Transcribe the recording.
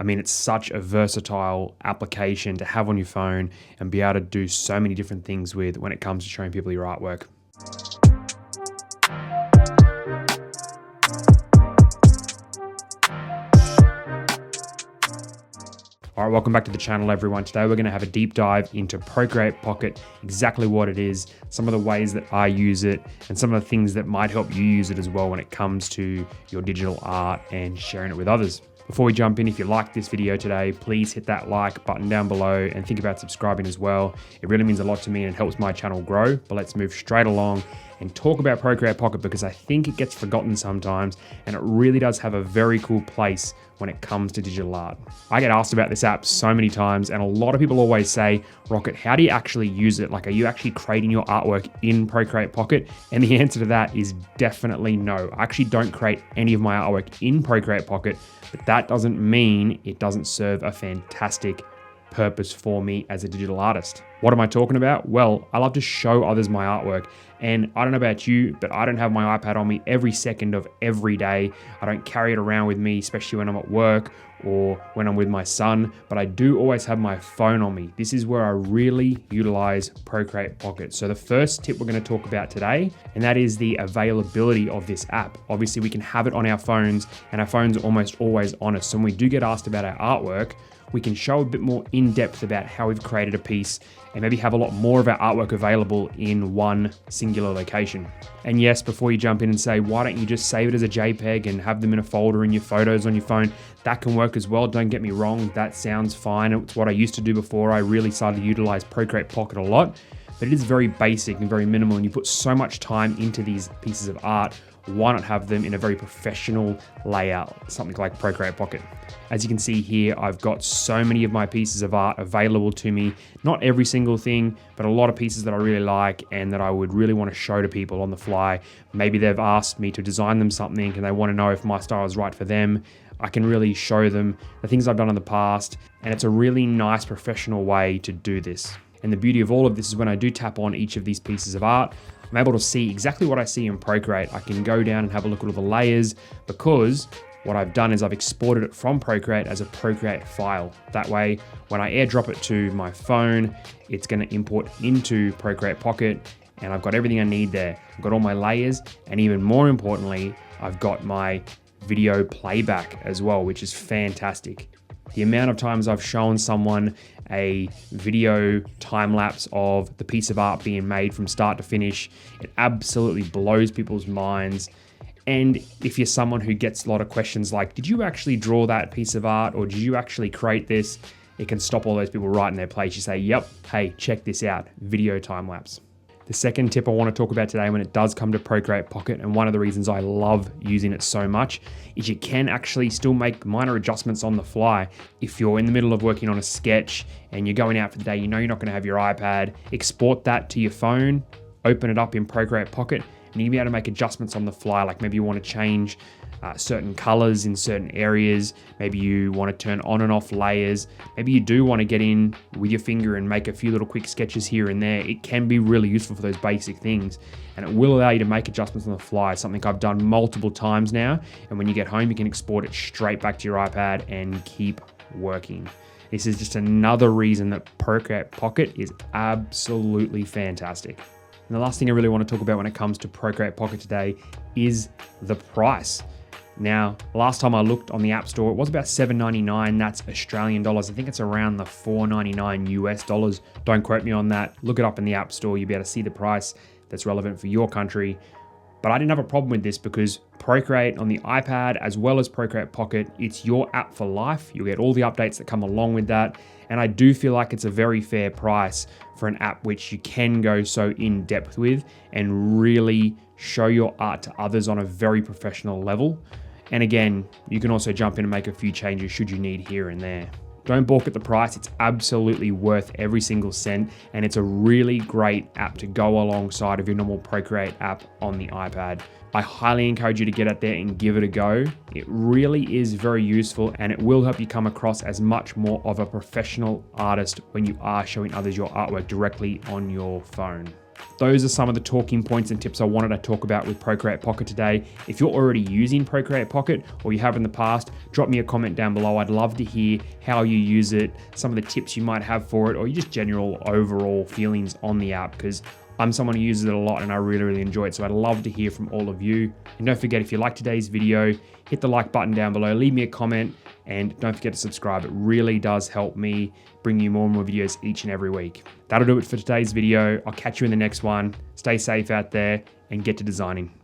I mean, it's such a versatile application to have on your phone and be able to do so many different things with when it comes to showing people your artwork. All right, welcome back to the channel, everyone. Today we're going to have a deep dive into Procreate Pocket, exactly what it is, some of the ways that I use it, and some of the things that might help you use it as well when it comes to your digital art and sharing it with others. Before we jump in, if you like this video today, please hit that like button down below and think about subscribing as well. It really means a lot to me and it helps my channel grow. But let's move straight along and talk about Procreate Pocket, because I think it gets forgotten sometimes and it really does have a very cool place when it comes to digital art. I get asked about this app so many times, and a lot of people always say, Rocket, how do you actually use it? Like, are you actually creating your artwork in Procreate Pocket? And the answer to that is definitely no. I actually don't create any of my artwork in Procreate Pocket, but that doesn't mean it doesn't serve a fantastic purpose for me as a digital artist. What am I talking about? Well, I love to show others my artwork, and I don't know about you, but I don't have my iPad on me every second of every day. I don't carry it around with me, especially when I'm at work or when I'm with my son, but I do always have my phone on me. This is where I really utilize Procreate Pocket. So the first tip we're going to talk about today, and that is the availability of this app. Obviously, we can have it on our phones, and our phones are almost always on us. So when we do get asked about our artwork, we can show a bit more in depth about how we've created a piece and maybe have a lot more of our artwork available in one singular location. And yes, before you jump in and say, why don't you just save it as a JPEG and have them in a folder in your photos on your phone? That can work as well. Don't get me wrong. That sounds fine. It's what I used to do before I really started to utilize Procreate Pocket a lot, but it is very basic and very minimal, and you put so much time into these pieces of art. Why not have them in a very professional layout, something like Procreate Pocket? As you can see here, I've got so many of my pieces of art available to me. Not every single thing, but a lot of pieces that I really like and that I would really want to show to people on the fly. Maybe they've asked me to design them something and they want to know if my style is right for them. I can really show them the things I've done in the past, and it's a really nice professional way to do this. And the beauty of all of this is when I do tap on each of these pieces of art, I'm able to see exactly what I see in Procreate. I can go down and have a look at all the layers, because what I've done is I've exported it from Procreate as a Procreate file. That way, when I airdrop it to my phone, it's going to import into Procreate Pocket, and I've got everything I need there. I've got all my layers, and even more importantly, I've got my video playback as well, which is fantastic. The amount of times I've shown someone a video time lapse of the piece of art being made from start to finish, it absolutely blows people's minds. And if you're someone who gets a lot of questions like, did you actually draw that piece of art, or did you actually create this? It can stop all those people right in their place. You say, yep, hey, check this out, video time lapse. The second tip I want to talk about today when it does come to Procreate Pocket, and one of the reasons I love using it so much, is you can actually still make minor adjustments on the fly. If you're in the middle of working on a sketch and you're going out for the day, you know you're not going to have your iPad, export that to your phone, open it up in Procreate Pocket, and you'll be able to make adjustments on the fly. Like maybe you want to change certain colors in certain areas. Maybe you want to turn on and off layers. Maybe you do want to get in with your finger and make a few little quick sketches here and there. It can be really useful for those basic things, and it will allow you to make adjustments on the fly, something I've done multiple times now. And when you get home, you can export it straight back to your iPad and keep working. This is just another reason that Procreate Pocket is absolutely fantastic. And the last thing I really want to talk about when it comes to Procreate Pocket today is the price. Now, last time I looked on the App Store, it was about $7.99. That's Australian dollars. I think it's around the $4.99 US dollars. Don't quote me on that. Look it up in the App Store. You'll be able to see the price that's relevant for your country. But I didn't have a problem with this, because Procreate on the iPad as well as Procreate Pocket, it's your app for life. You'll get all the updates that come along with that. And I do feel like it's a very fair price for an app which you can go so in depth with and really show your art to others on a very professional level. And again, you can also jump in and make a few changes should you need here and there. Don't balk at the price. It's absolutely worth every single cent, and it's a really great app to go alongside of your normal Procreate app on the iPad. I highly encourage you to get out there and give it a go. It really is very useful, and it will help you come across as much more of a professional artist when you are showing others your artwork directly on your phone. Those are some of the talking points and tips I wanted to talk about with Procreate Pocket today. If you're already using Procreate Pocket or you have in the past, drop me a comment down below. I'd love to hear how you use it, some of the tips you might have for it, or just general overall feelings on the app, because I'm someone who uses it a lot and I really, really enjoy it. So I'd love to hear from all of you. And don't forget, if you like today's video, hit the like button down below, leave me a comment, and don't forget to subscribe. It really does help me bring you more and more videos each and every week. That'll do it for today's video. I'll catch you in the next one. Stay safe out there and get to designing.